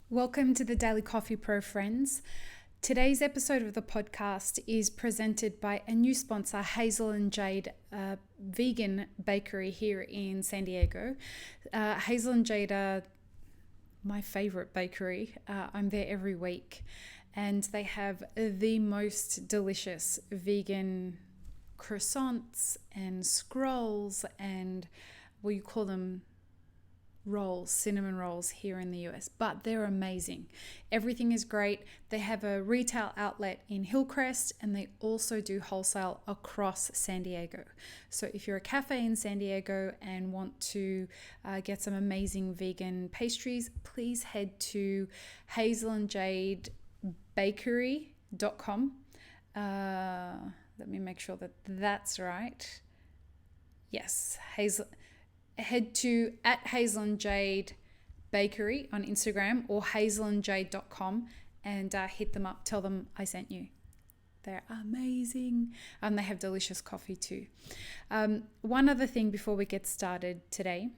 Welcome to the Daily Coffee Pro, friends. Today's episode of the podcast is presented by a new sponsor, Hazel and Jade, a vegan bakery here in San Diego. Hazel and Jade are my favorite bakery. I'm there every week, and they have the most delicious vegan croissants and scrolls and, well, you call them rolls, cinnamon rolls here in the US, but they're amazing. Everything is great. They have a retail outlet in Hillcrest, and they also do wholesale across San Diego. So if you're a cafe in San Diego and want to get some amazing vegan pastries, please head to hazelandjadebakery.com. Let me make sure that that's right. Yes, head to @hazelandjade bakery on Instagram or hazelandjade.com and hit them up. Tell them I sent you. They're amazing. They have delicious coffee too. One other thing before we get started today.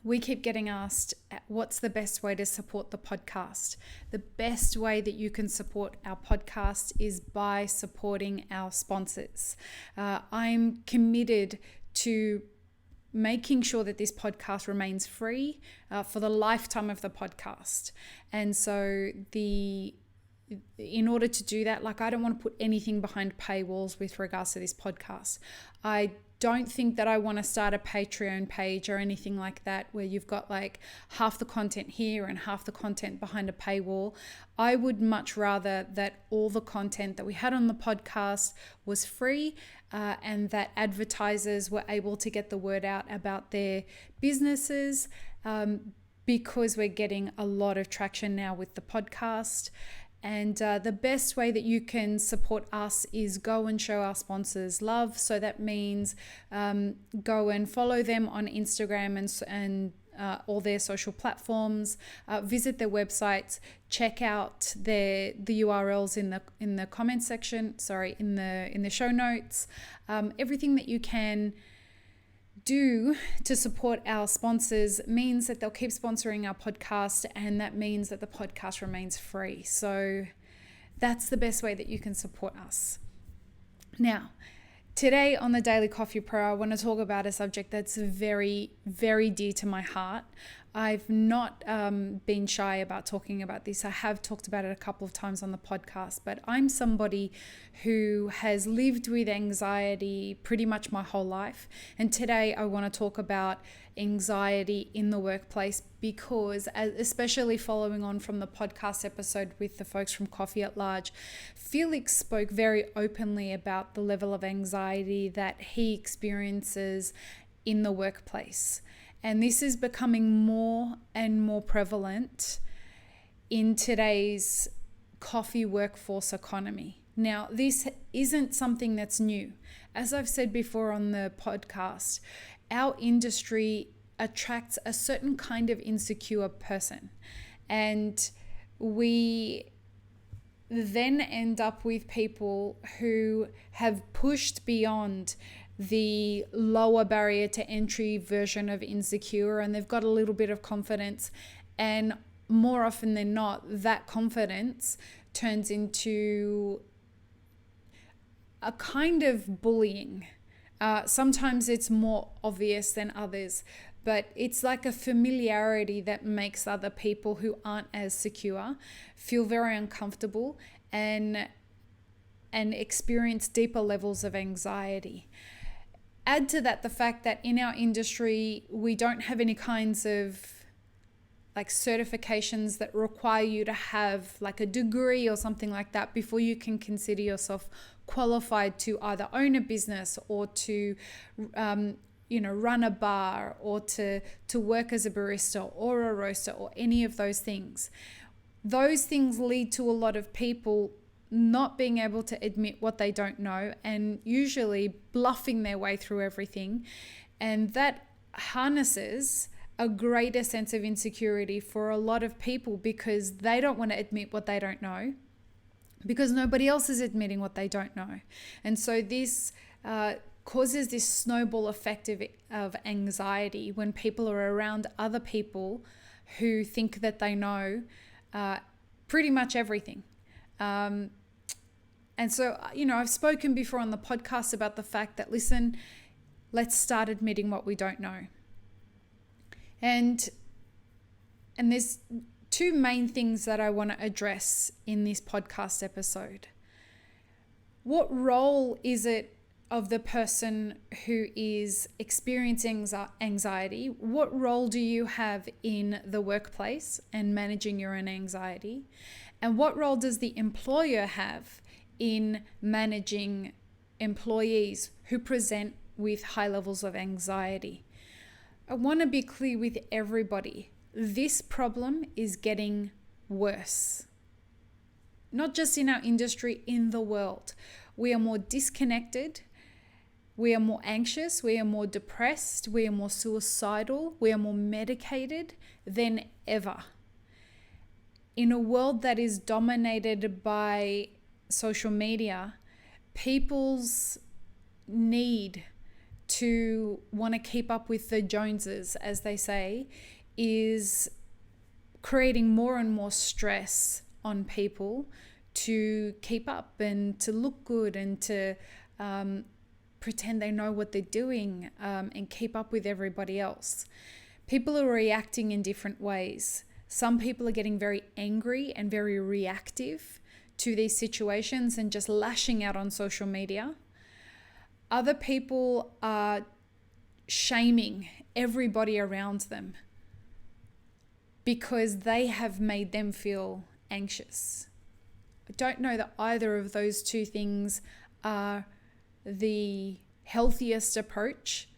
We keep getting asked, what's the best way to support the podcast? The best way that you can support our podcast is by supporting our sponsors. I'm committed to making sure that this podcast remains free for the lifetime of the podcast. And so in order to do that, I don't want to put anything behind paywalls with regards to this podcast. I don't think that I want to start a Patreon page or anything like that where you've got half the content here and half the content behind a paywall. I would much rather that all the content that we had on the podcast was free and that advertisers were able to get the word out about their businesses because we're getting a lot of traction now with the podcast. And the best way that you can support us is go and show our sponsors love. So that means go and follow them on Instagram and all their social platforms. Visit their websites. Check out the URLs in the comment section. In the show notes. Everything that you can do to support our sponsors means that they'll keep sponsoring our podcast, and that means that the podcast remains free. So that's the best way that you can support us. Now, today on the Daily Coffee Pro, I want to talk about a subject that's very, very dear to my heart. I've not been shy about talking about this. I have talked about it a couple of times on the podcast, but I'm somebody who has lived with anxiety pretty much my whole life. And today I want to talk about anxiety in the workplace because, especially following on from the podcast episode with the folks from Coffee at Large, Felix spoke very openly about the level of anxiety that he experiences in the workplace. And this is becoming more and more prevalent in today's coffee workforce economy. Now, this isn't something that's new. As I've said before on the podcast, our industry attracts a certain kind of insecure person. And we then end up with people who have pushed beyond the lower barrier to entry version of insecure, and they've got a little bit of confidence, and more often than not, that confidence turns into a kind of bullying. Sometimes it's more obvious than others, but it's like a familiarity that makes other people who aren't as secure feel very uncomfortable and experience deeper levels of anxiety. Add to that the fact that in our industry, we don't have any kinds of certifications that require you to have a degree or something like that before you can consider yourself qualified to either own a business or to run a bar or to work as a barista or a roaster or any of those things. Those things lead to a lot of people not being able to admit what they don't know and usually bluffing their way through everything. And that harnesses a greater sense of insecurity for a lot of people because they don't want to admit what they don't know because nobody else is admitting what they don't know. And so this causes this snowball effect of anxiety when people are around other people who think that they know pretty much everything. And so, I've spoken before on the podcast about the fact that, listen, let's start admitting what we don't know. And there's two main things that I want to address in this podcast episode. What role is it of the person who is experiencing anxiety? What role do you have in the workplace and managing your own anxiety? And what role does the employer have in managing employees who present with high levels of anxiety? I want to be clear with everybody. This problem is getting worse. Not just in our industry, in the world. We are more disconnected. We are more anxious. We are more depressed. We are more suicidal. We are more medicated than ever. In a world that is dominated by social media, people's need to want to keep up with the Joneses, as they say, is creating more and more stress on people to keep up and to look good and to pretend they know what they're doing and keep up with everybody else. People are reacting in different ways. Some people are getting very angry and very reactive to these situations and just lashing out on social media. Other people are shaming everybody around them because they have made them feel anxious. I don't know that either of those two things are the healthiest approach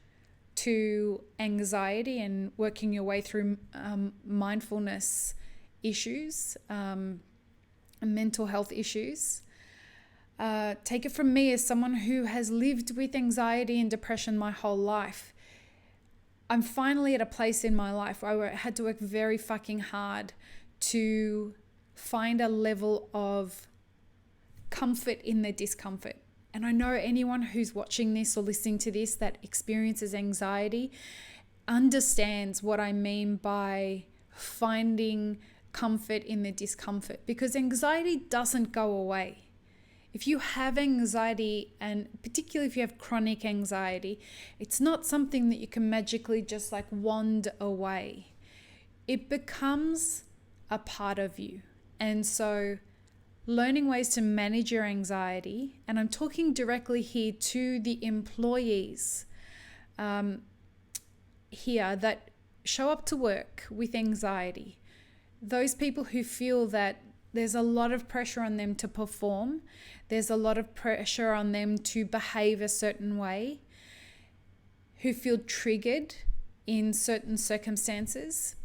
to anxiety and working your way through mindfulness issues, mental health issues. Take it from me as someone who has lived with anxiety and depression my whole life. I'm finally at a place in my life where I had to work very fucking hard to find a level of comfort in the discomfort. And I know anyone who's watching this or listening to this that experiences anxiety understands what I mean by finding comfort in the discomfort, because anxiety doesn't go away. If you have anxiety, and particularly if you have chronic anxiety, it's not something that you can magically just like wand away. It becomes a part of you. And so learning ways to manage your anxiety, and I'm talking directly here to the employees here that show up to work with anxiety. Those people who feel that there's a lot of pressure on them to perform. There's a lot of pressure on them to behave a certain way, who feel triggered in certain circumstances.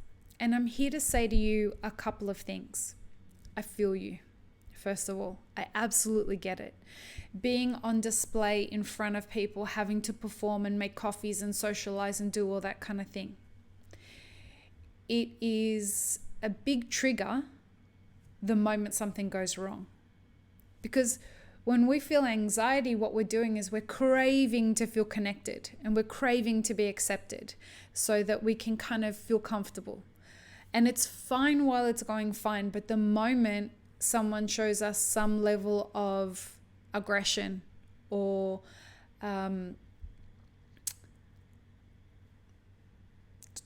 And I'm here to say to you a couple of things. I feel you, first of all. I absolutely get it. Being on display in front of people, having to perform and make coffees and socialize and do all that kind of thing. It is a big trigger the moment something goes wrong. Because when we feel anxiety, what we're doing is we're craving to feel connected and we're craving to be accepted so that we can kind of feel comfortable. And it's fine while it's going fine, but the moment someone shows us some level of aggression or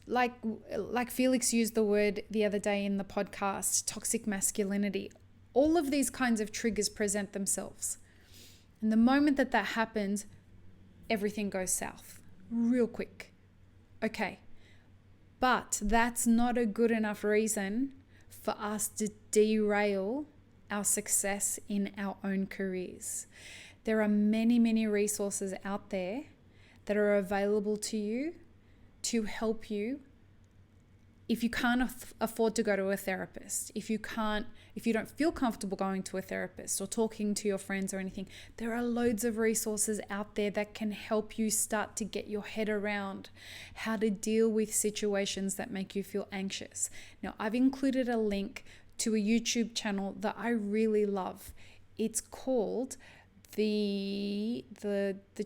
like Felix used the word the other day in the podcast, toxic masculinity. All of these kinds of triggers present themselves. And the moment that happens, everything goes south real quick. Okay. But that's not a good enough reason for us to derail our success in our own careers. There are many, many resources out there that are available to you to help you if you can't afford to go to a therapist, if you don't feel comfortable going to a therapist or talking to your friends or anything. There are loads of resources out there that can help you start to get your head around how to deal with situations that make you feel anxious. Now, I've included a link to a YouTube channel that I really love. It's called the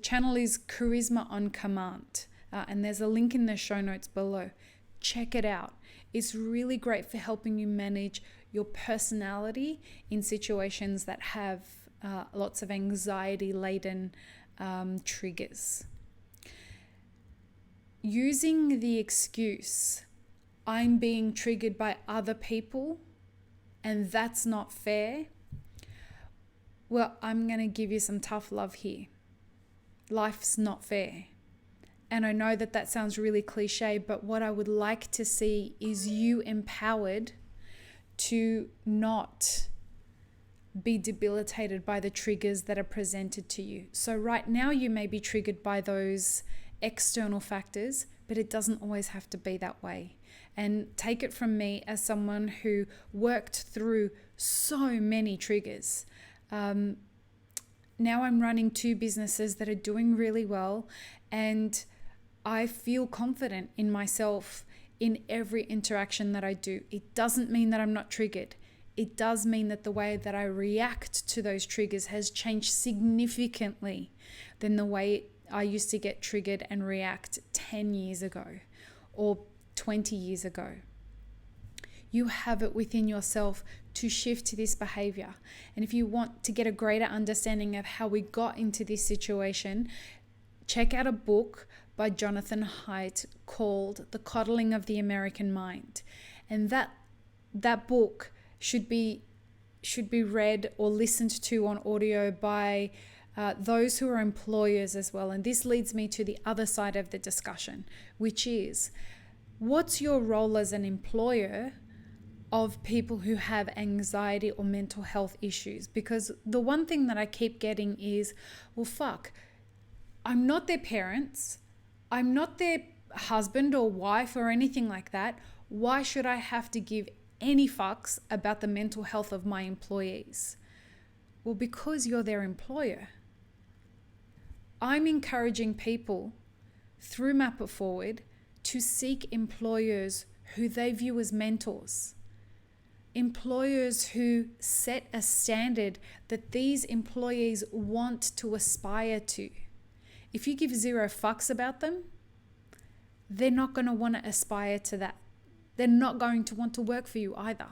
channel is Charisma on Command. And there's a link in the show notes below. Check it out. It's really great for helping you manage your personality in situations that have lots of anxiety-laden triggers. Using the excuse, I'm being triggered by other people and that's not fair. Well, I'm going to give you some tough love here. Life's not fair. And I know that that sounds really cliche, but what I would like to see is you empowered to not be debilitated by the triggers that are presented to you. So right now you may be triggered by those external factors, but it doesn't always have to be that way. And take it from me as someone who worked through so many triggers. Now I'm running 2 businesses that are doing really well, and I feel confident in myself in every interaction that I do. It doesn't mean that I'm not triggered. It does mean that the way that I react to those triggers has changed significantly than the way I used to get triggered and react 10 years ago or 20 years ago. You have it within yourself to shift this behavior. And if you want to get a greater understanding of how we got into this situation, check out a book by Jonathan Haidt called The Coddling of the American Mind. And that book should be read or listened to on audio by those who are employers as well. And this leads me to the other side of the discussion, which is, what's your role as an employer of people who have anxiety or mental health issues? Because the one thing that I keep getting is, well, fuck, I'm not their parents, I'm not their husband or wife or anything like that. Why should I have to give any fucks about the mental health of my employees? Well, because you're their employer. I'm encouraging people through Map It Forward to seek employers who they view as mentors. Employers who set a standard that these employees want to aspire to. If you give 0 fucks about them, they're not going to want to aspire to that. They're not going to want to work for you either.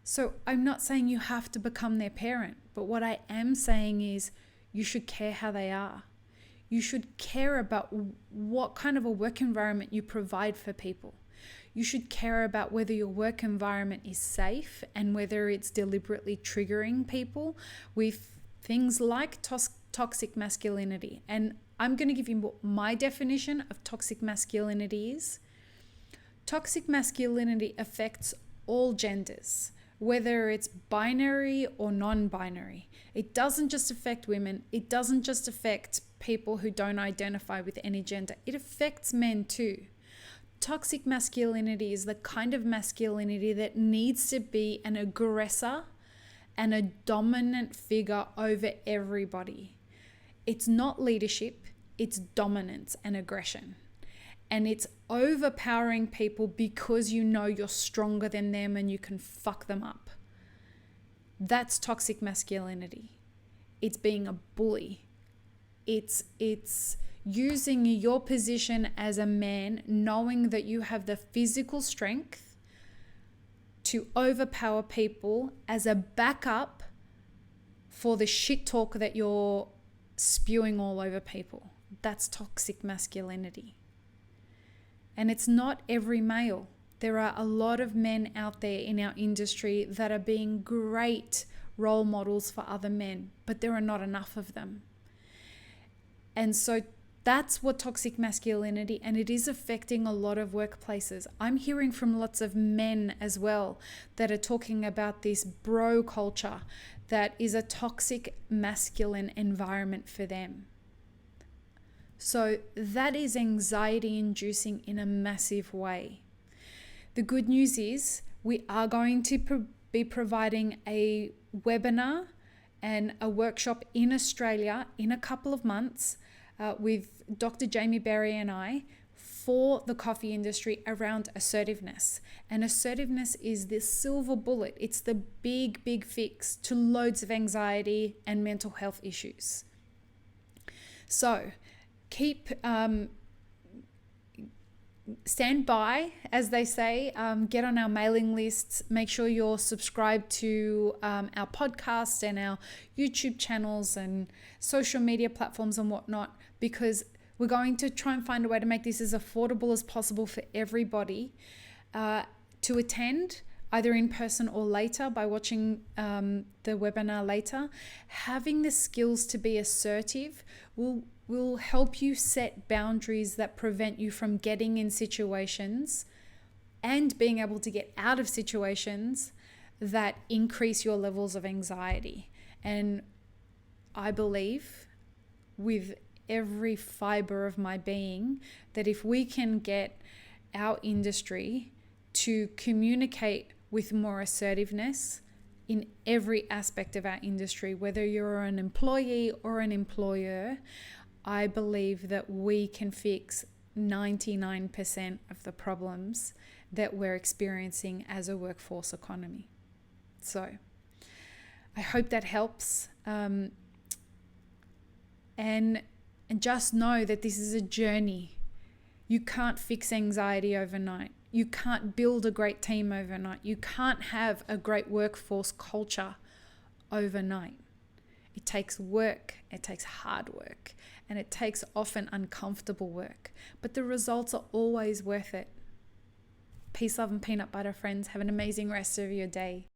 So I'm not saying you have to become their parent, but what I am saying is you should care how they are. You should care about what kind of a work environment you provide for people. You should care about whether your work environment is safe and whether it's deliberately triggering people with things like toxic masculinity. And I'm going to give you what my definition of toxic masculinity is. Toxic masculinity affects all genders, whether it's binary or non-binary. It doesn't just affect women. It doesn't just affect people who don't identify with any gender. It affects men too. Toxic masculinity is the kind of masculinity that needs to be an aggressor and a dominant figure over everybody. It's not leadership, it's dominance and aggression. And it's overpowering people because you know you're stronger than them and you can fuck them up. That's toxic masculinity. It's being a bully. It's using your position as a man, knowing that you have the physical strength to overpower people as a backup for the shit talk that you're spewing all over people. That's toxic masculinity. And it's not every male. There are a lot of men out there in our industry that are being great role models for other men, but there are not enough of them. And so that's what toxic masculinity, and it is affecting a lot of workplaces. I'm hearing from lots of men as well that are talking about this bro culture that is a toxic masculine environment for them. So that is anxiety inducing in a massive way. The good news is we are going to be providing a webinar and a workshop in Australia in a couple of months with Dr. Jamie Berry and I for the coffee industry around assertiveness. And assertiveness is the silver bullet. It's the big, big fix to loads of anxiety and mental health issues. So keep stand by, as they say. Get on our mailing lists. Make sure you're subscribed to our podcast and our YouTube channels and social media platforms and whatnot, because we're going to try and find a way to make this as affordable as possible for everybody to attend, either in person or later by watching the webinar later. Having the skills to be assertive will help you set boundaries that prevent you from getting in situations and being able to get out of situations that increase your levels of anxiety. And I believe with every fiber of my being that if we can get our industry to communicate with more assertiveness in every aspect of our industry, whether you're an employee or an employer, I believe that we can fix 99% of the problems that we're experiencing as a workforce economy. So I hope that helps. And just know that this is a journey. You can't fix anxiety overnight. You can't build a great team overnight. You can't have a great workforce culture overnight. It takes work, it takes hard work, and it takes often uncomfortable work. But the results are always worth it. Peace, love, and peanut butter, friends. Have an amazing rest of your day.